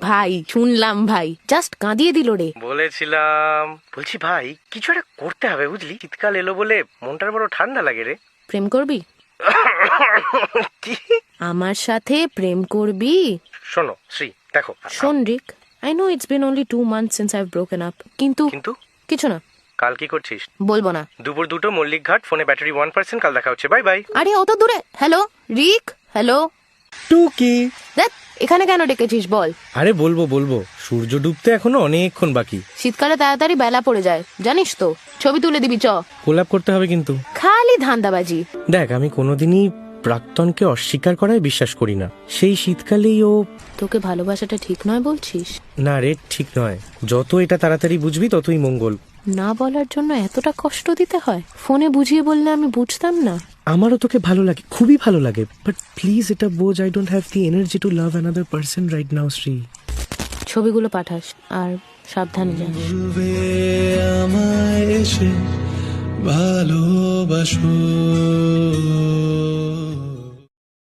ভাই শুনলাম ভাই জাস্ট কাঁদিয়ে দিল রে। বলেছিলাম। বলছি ভাই কিছু একটা করতে হবে বুঝলি, শীতকাল এলো বলে মনটার বড় ঠান্ডা লাগে রে। প্রেম করবি? কি? আমার সাথে প্রেম করবি? শোনো শ্রী, দেখো শোন রিক, I know it's been only 2 months since I've broken up. কিন্তু কিছু না। কাল কি করছিস? বলবো না। দুপুর 2টো মল্লিক ঘাট, ফোনে ব্যাটারি 1%। কাল দেখা হচ্ছে, বাই বাই। আরে অত দূরে? হ্যালো রিক, হ্যালো। টুকি, দেখ এখানে কেন ডেকেছিস বল? আরে বলবো সূর্য ডুবতে এখনো অনেকক্ষণ বাকি। শীতকালে তাড়াতাড়ি বেলা পড়ে যায় জানিস তো। ছবি তুলে দিবি চ। কোলাপ করতে হবে কিন্তু। খালি ধান্দাবাজি। দেখ আমি কোনোদিনই প্রাক্তনকে অস্বীকার করায় বিশ্বাস করি না। সেই শীতকালেই ও। তোকে ভালোবাসাটা ঠিক নয় বলছিস? না রে, ঠিক নয়। যত এটা তাড়াতাড়ি বুঝবি ততই মঙ্গল। না বলার জন্য এতটা কষ্ট দিতে হয়? ফোনে বুঝিয়ে বললে আমি বুঝতাম না। আমারও তোকে ভালো লাগে, খুবই ভালো লাগে, বাট প্লিজ এটা বোঝ, I don't have the energy to love another person right now Shree. ছবিগুলো পাঠাস আর সাবধানে যাস। আমায় এসে ভালোবাসো।